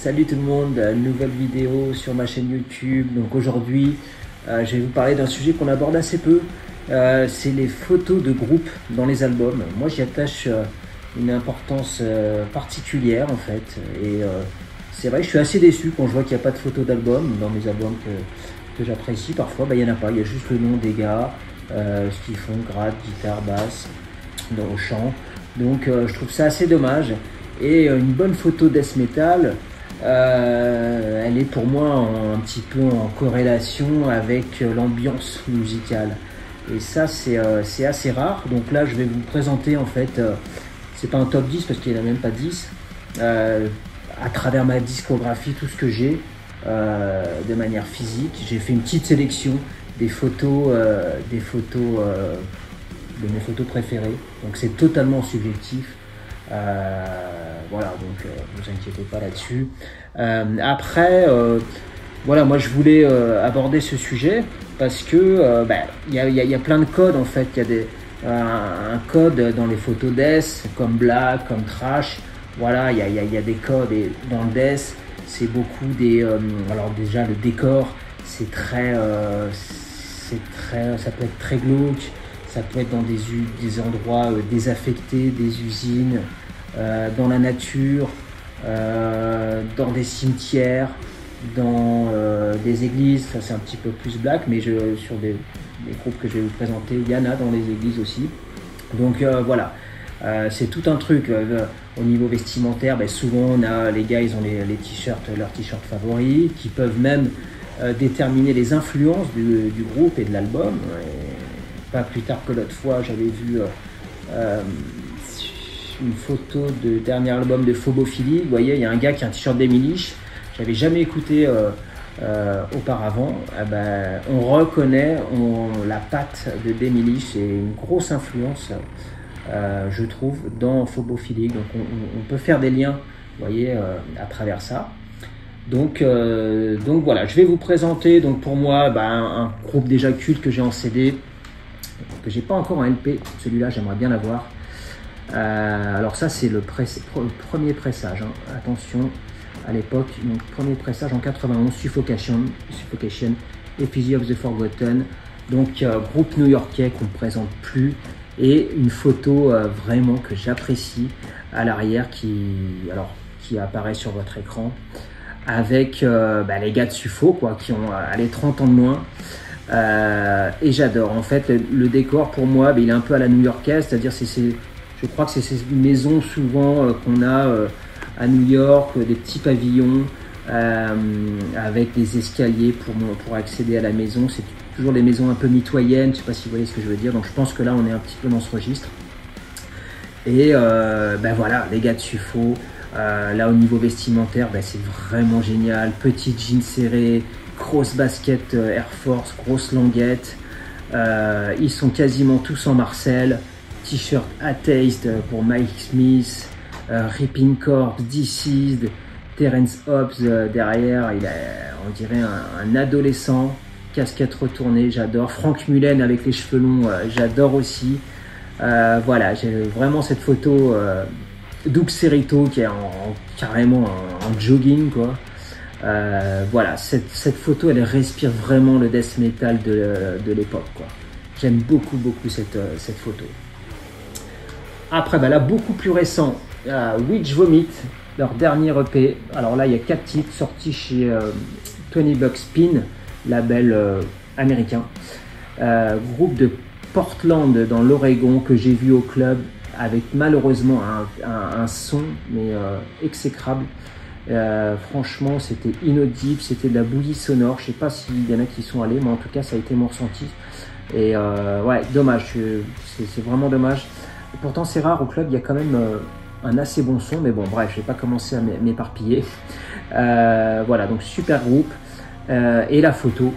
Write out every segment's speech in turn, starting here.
Salut tout le monde, nouvelle vidéo sur ma chaîne YouTube. Donc aujourd'hui, je vais vous parler d'un sujet qu'on aborde assez peu. C'est les photos de groupe dans les albums. Moi, j'y attache une importance particulière en fait. Et c'est vrai, je suis assez déçu quand je vois qu'il n'y a pas de photos d'album dans mes albums que j'apprécie. Parfois, il n'y en a pas. Il y a juste le nom des gars, ce qu'ils font, gratte, guitare, basse, dans le chant. Donc, je trouve ça assez dommage. Et une bonne photo death metal, elle est pour moi un petit peu en corrélation avec l'ambiance musicale. Et ça, c'est assez rare. Donc là, je vais vous présenter en fait, c'est pas un top 10 parce qu'il n'y en a même pas 10, à travers ma discographie, tout ce que j'ai de manière physique. J'ai fait une petite sélection des photos, de mes photos préférées. Donc c'est totalement subjectif. Voilà, donc vous inquiétez pas là-dessus. Après, voilà, moi je voulais aborder ce sujet parce que y a plein de codes en fait. Il y a un code dans les photos death, comme black, comme trash. Voilà, il y a des codes. Et dans le death, c'est beaucoup des. Alors déjà le décor, ça peut être très glauque. Ça peut être dans des endroits désaffectés, des usines, dans la nature, dans des cimetières, dans des églises. Ça c'est un petit peu plus black, mais sur des groupes que je vais vous présenter, il y en a dans les églises aussi. Donc voilà, c'est tout un truc. Au niveau vestimentaire, souvent on a, les gars ils ont les t-shirts, leurs t-shirts favoris, qui peuvent même déterminer les influences du groupe et de l'album. Pas plus tard que l'autre fois, j'avais vu une photo de dernier album de Phobophilie. Vous voyez, il y a un gars qui a un t-shirt d'Emily. J'avais jamais écouté auparavant. On reconnaît la patte de Emily. C'est une grosse influence, je trouve, dans Phobophilie. Donc on peut faire des liens, vous voyez, à travers ça. Donc voilà, je vais vous présenter. Donc pour moi, un groupe déjà culte que j'ai en CD, que j'ai pas encore en LP. Celui-là, j'aimerais bien l'avoir. Alors ça, c'est le premier pressage. Hein. Attention, à l'époque, donc premier pressage en 91, Suffocation, Effigy of the Forgotten. Donc groupe new-yorkais qu'on ne présente plus, et une photo vraiment que j'apprécie à l'arrière qui apparaît sur votre écran avec les gars de Suffo qui ont 30 ans de moins. Et j'adore en fait le décor. Pour moi, il est un peu à la new-yorkaise, c'est-à-dire je crois que c'est ces maisons souvent qu'on a à New York, des petits pavillons avec des escaliers pour accéder à la maison. C'est toujours des maisons un peu mitoyennes, je sais pas si vous voyez ce que je veux dire. Donc je pense que là on est un petit peu dans ce registre. Et voilà, les gars de Suffo, là au niveau vestimentaire, c'est vraiment génial. Petit jean serré, grosse basket Air Force, grosse languette. Ils sont quasiment tous en Marcel. T-shirt Atheist pour Mike Smith, Ripping Corpse, Deceased, Terence Hobbs derrière. Il a, on dirait un adolescent. Casquette retournée, j'adore. Frank Mullen avec les cheveux longs, j'adore aussi. Voilà, j'ai vraiment cette photo Doug Cerrito qui est carrément en jogging quoi. Voilà, cette photo elle respire vraiment le death metal de l'époque quoi. J'aime beaucoup cette photo. Après là beaucoup plus récent, Witch Vomit, leur dernier EP. Alors là il y a 4 titres sortis chez Tony Buck Spin, label américain. Groupe de Portland dans l'Oregon que j'ai vu au club avec malheureusement un son mais exécrable. Franchement c'était inaudible, c'était de la bouillie sonore. Je sais pas s'il y en a qui sont allés, mais en tout cas ça a été mon ressenti. Et ouais, dommage, c'est vraiment dommage. Et pourtant c'est rare au club, il y a quand même un assez bon son, mais bon bref, je vais pas commencer à m'éparpiller. Voilà, donc super groupe. Et la photo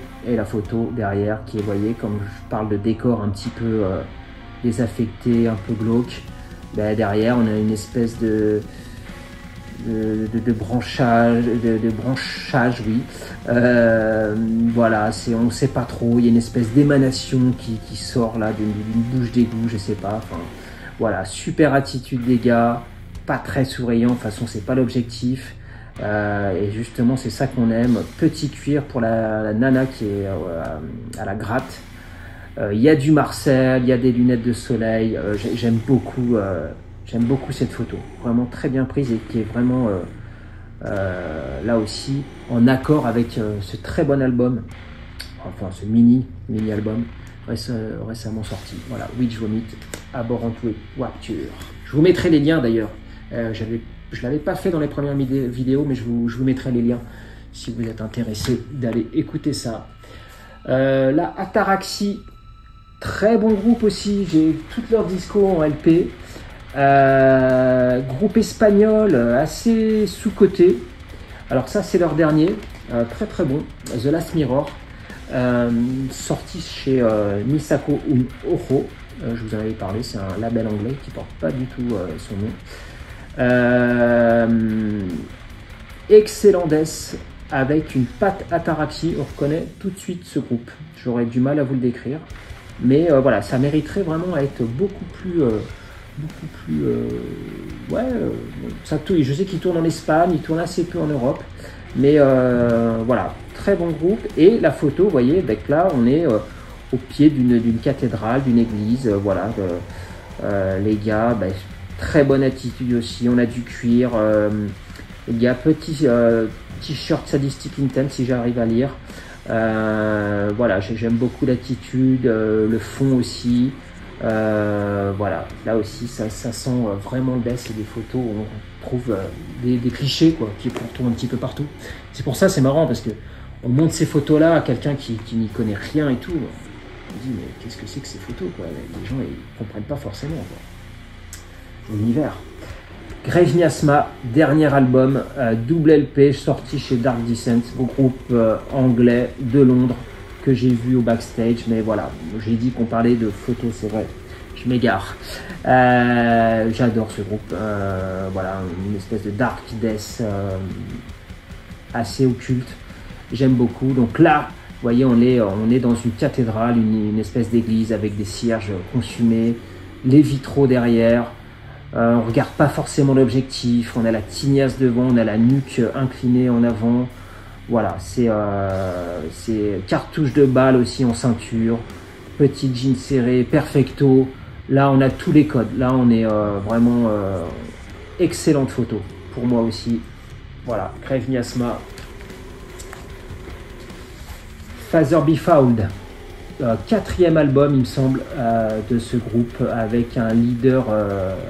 derrière qui est, vous voyez, comme je parle de décor un petit peu désaffecté, un peu glauque, derrière on a une espèce de branchage, oui. Voilà, on sait pas trop, il y a une espèce d'émanation qui sort là d'une bouche d'égout, je sais pas. Enfin, voilà, super attitude des gars, pas très souriant, de toute façon c'est pas l'objectif. Et justement, c'est ça qu'on aime. Petit cuir pour la nana qui est à la gratte. Il y a du Marcel, il y a des lunettes de soleil. J'aime beaucoup cette photo. Vraiment très bien prise et qui est vraiment là aussi en accord avec ce très bon album. Enfin, ce mini album récemment sorti. Voilà, Witch Vomit, Abhorrent Rapture. Je vous mettrai les liens d'ailleurs. Je l'avais pas fait dans les premières vidéos, mais je vous mettrai les liens si vous êtes intéressé d'aller écouter ça. La Ataraxie, très bon groupe aussi. J'ai toutes leurs discos en LP. Groupe espagnol assez sous-coté. Alors ça, c'est leur dernier, très très bon. The Last Mirror, sorti chez Misako Ojo. Je vous en avais parlé, c'est un label anglais qui porte pas du tout son nom. Excellent death avec une patte Ataraxie. On reconnaît tout de suite ce groupe. J'aurais du mal à vous le décrire, mais voilà, ça mériterait vraiment à être beaucoup plus je sais qu'il tourne en Espagne, il tourne assez peu en Europe, mais voilà, très bon groupe. Et la photo, vous voyez, donc là on est au pied d'une cathédrale, d'une église, voilà, les gars, très bonne attitude aussi. On a du cuir, il y a petit t-shirt Sadistic Intent si j'arrive à lire. Voilà, j'aime beaucoup l'attitude, le fond aussi. Voilà, là aussi ça sent vraiment le death. C'est des photos où on trouve des clichés quoi, qui retrouvent un petit peu partout. C'est pour ça c'est marrant parce que on montre ces photos là à quelqu'un qui n'y connaît rien et tout. On dit mais qu'est-ce que c'est que ces photos quoi? Les gens ils comprennent pas forcément quoi. L'univers. Grave Miasma, dernier album, double LP sorti chez Dark Descent, groupe anglais de Londres que j'ai vu au backstage. Mais voilà, j'ai dit qu'on parlait de photos, c'est vrai, je m'égare. J'adore ce groupe, voilà, une espèce de dark death assez occulte, j'aime beaucoup. Donc là, vous voyez, on est dans une cathédrale, une espèce d'église avec des cierges consumés, les vitraux derrière. On regarde pas forcément l'objectif, on a la tignasse devant, on a la nuque inclinée en avant. Voilà, c'est cartouche de balle aussi en ceinture, petit jean serré, perfecto. Là, on a tous les codes. Là, on est vraiment excellente photo pour moi aussi. Voilà, Grave Miasma. Father Be Fouled. Quatrième album, il me semble, de ce groupe, avec un leader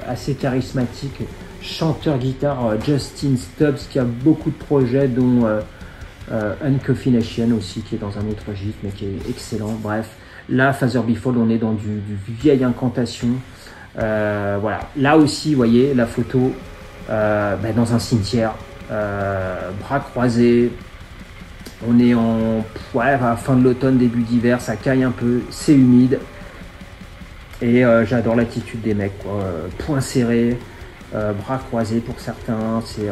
assez charismatique, chanteur-guitare, Justin Stubbs, qui a beaucoup de projets, dont Uncoffee aussi, qui est dans un autre registre, mais qui est excellent. Bref, là, Father Be Fouled, on est dans du vieille incantation. Voilà, là aussi, vous voyez, la photo dans un cimetière, bras croisés. On est à la fin de l'automne, début d'hiver, ça caille un peu, c'est humide. Et j'adore l'attitude des mecs, quoi. Poings serrés, bras croisés pour certains. C'est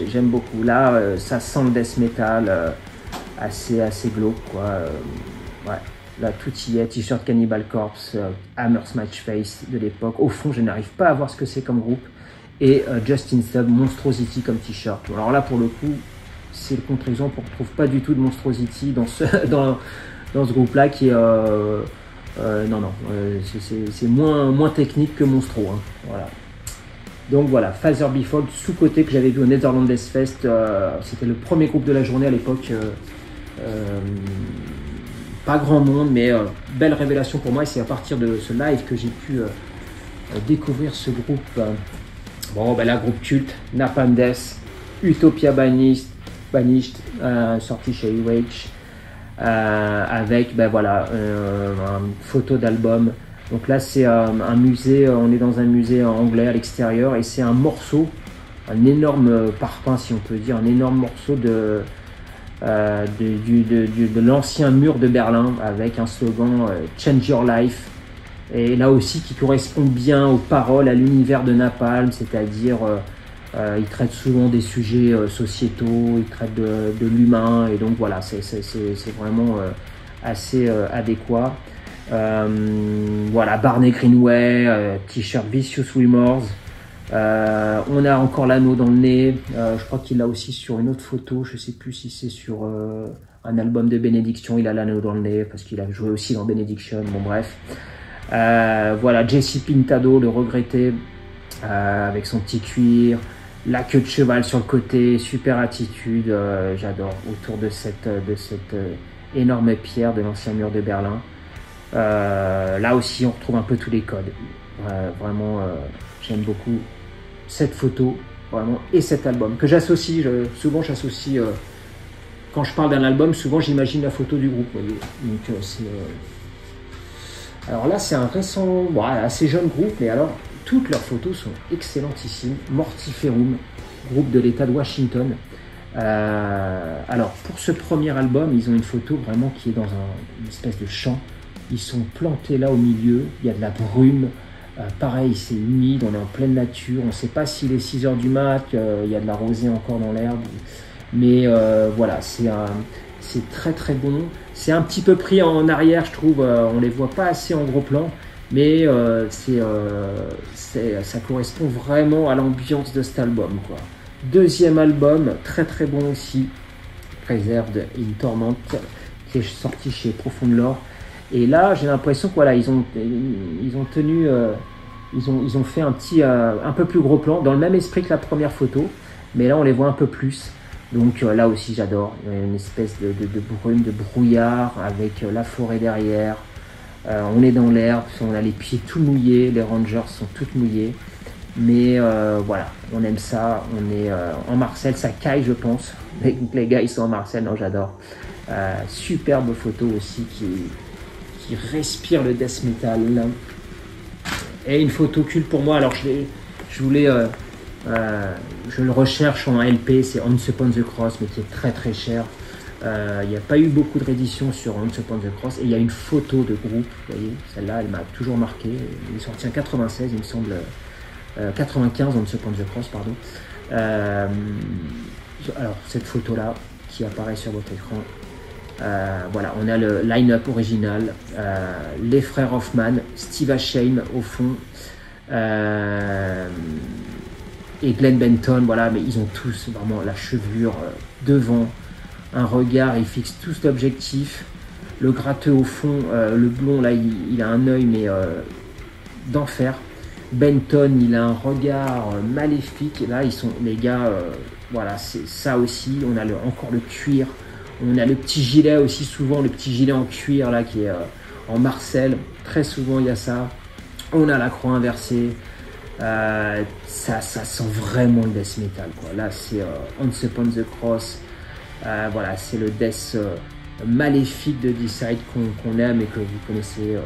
j'aime beaucoup. Là, ça sent le death metal, assez glauque, quoi. Ouais, là tout y est. T-shirt Cannibal Corpse, Hammer Smash Face de l'époque. Au fond, je n'arrive pas à voir ce que c'est comme groupe. Et Justin Stubbs, Monstrosity comme t-shirt. Alors là, pour le coup, c'est le contre-exemple, on ne retrouve pas du tout de Monstrosity dans ce groupe-là qui est... c'est moins technique que Monstro. Hein, voilà. Donc voilà, Father Be Fouled, sous-côté que j'avais vu au Netherlands Death Fest. C'était le premier groupe de la journée à l'époque. Pas grand monde, mais belle révélation pour moi. Et c'est à partir de ce live que j'ai pu découvrir ce groupe. Là, groupe culte, Napalm Death, Utopia Banished, sorti chez UH, avec une photo d'album. Donc là c'est un musée, on est dans un musée anglais à l'extérieur et c'est un morceau, un énorme parpaing si on peut dire, un énorme morceau de l'ancien mur de Berlin avec un slogan Change Your Life, et là aussi qui correspond bien aux paroles, à l'univers de Napalm, c'est-à-dire il traite souvent des sujets sociétaux, il traite de l'humain, et donc voilà, c'est vraiment assez adéquat. Voilà, Barney Greenway, t-shirt Vicious Remorse, On a encore l'anneau dans le nez. Je crois qu'il l'a aussi sur une autre photo. Je sais plus si c'est sur un album de Bénédiction. Il a l'anneau dans le nez parce qu'il a joué aussi dans Bénédiction. Bon bref. Voilà, Jesse Pintado, le regretté, avec son petit cuir, la queue de cheval sur le côté, super attitude. J'adore autour de cette énorme pierre de l'ancien mur de Berlin. Là aussi, on retrouve un peu tous les codes. Vraiment, j'aime beaucoup cette photo, vraiment, et cet album que j'associe. Souvent, j'associe quand je parle d'un album, souvent j'imagine la photo du groupe. Voyez. Donc, alors là, c'est un récent, assez jeune groupe, mais alors toutes leurs photos sont excellentissimes. Mortiferum, groupe de l'État de Washington. Alors pour ce premier album, ils ont une photo vraiment qui est dans une espèce de champ. Ils sont plantés là au milieu, il y a de la brume, pareil c'est humide, on est en pleine nature, on ne sait pas s'il est 6 h du mat, il y a de la rosée encore dans l'herbe, mais voilà, c'est très très bon. C'est un petit peu pris en arrière, je trouve, on les voit pas assez en gros plan, mais ça correspond vraiment à l'ambiance de cet album, quoi. Deuxième album, très très bon aussi, Preserved in Torment, qui est sorti chez Profound Lore. Et là, j'ai l'impression que voilà, ils ont fait un peu plus gros plan, dans le même esprit que la première photo, mais là on les voit un peu plus. Donc là aussi j'adore, il y a une espèce de brume, de brouillard avec la forêt derrière. On est dans l'herbe, on a les pieds tout mouillés, les Rangers sont toutes mouillées. Mais voilà, on aime ça, on est en Marcel, ça caille je pense. Les gars ils sont en Marcel, non j'adore. Superbe photo aussi qui respire le death metal. Et une photo culte pour moi, alors je le recherche en LP, c'est Once Upon the Cross, mais qui est très très cher. Il n'y a pas eu beaucoup de rééditions sur Once Upon the Cross, et il y a une photo de groupe, vous voyez, celle-là elle m'a toujours marqué, elle est sortie en 96 il me semble, 95 Once Upon the Cross, pardon. Alors cette photo-là qui apparaît sur votre écran, voilà, on a le line-up original, les frères Hoffman, Steve Ashame au fond, et Glenn Benton, voilà, mais ils ont tous vraiment la chevelure devant, un regard, ils fixent tous l'objectif, le gratteux au fond, le blond là, il a un œil mais d'enfer. Benton, il a un regard maléfique, et là ils sont, les gars, voilà, c'est ça aussi, on a encore le cuir. On a le petit gilet aussi, souvent le petit gilet en cuir là qui est en Marcel, très souvent il y a ça. On a la croix inversée, ça sent vraiment le death metal, quoi. Là c'est Once Upon the Cross, voilà, c'est le death maléfique de Deicide qu'on aime et que vous connaissez,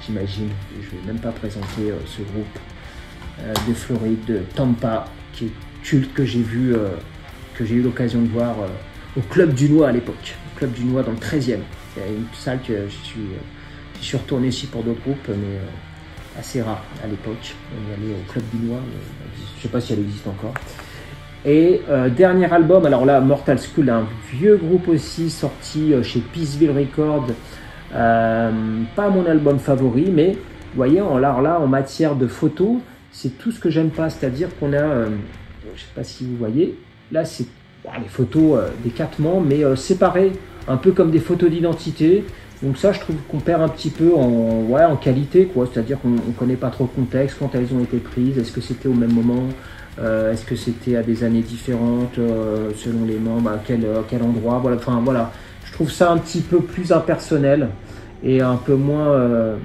j'imagine. Je ne vais même pas présenter ce groupe de Floride, de Tampa, qui est culte, que j'ai eu l'occasion de voir au Club du Noix à l'époque, au Club du Noix dans le 13e. C'est une salle que je suis retourné ici pour d'autres groupes, mais assez rare à l'époque. On y allait au Club du Noix, je ne sais pas si elle existe encore. Et dernier album, alors là, Mortal Skull, un vieux groupe aussi, sorti chez Peaceville Records. Pas mon album favori, mais vous voyez, alors là, en matière de photos, c'est tout ce que j'aime pas, c'est-à-dire qu'on a, je sais pas si vous voyez, là c'est les photos des 4 membres, mais séparées, un peu comme des photos d'identité. Donc ça, je trouve qu'on perd un petit peu en qualité, quoi. C'est-à-dire qu'on ne connaît pas trop le contexte, quand elles ont été prises, est-ce que c'était au même moment, est-ce que c'était à des années différentes, selon les membres, à quel endroit, voilà. Enfin voilà, je trouve ça un petit peu plus impersonnel et un peu moins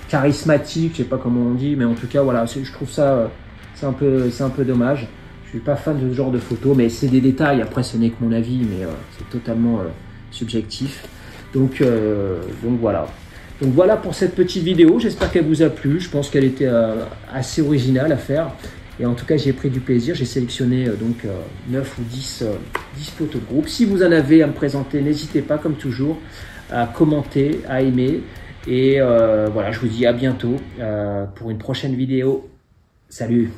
charismatique, je sais pas comment on dit, mais en tout cas voilà, je trouve ça c'est un peu dommage. Je suis pas fan de ce genre de photos, mais c'est des détails, après ce n'est que mon avis, mais c'est totalement subjectif. Donc voilà. Donc voilà pour cette petite vidéo, j'espère qu'elle vous a plu, je pense qu'elle était assez originale à faire. Et en tout cas, j'ai pris du plaisir, j'ai sélectionné donc 9 ou 10 photos de groupe. Si vous en avez à me présenter, n'hésitez pas, comme toujours, à commenter, à aimer. Et voilà, je vous dis à bientôt pour une prochaine vidéo. Salut!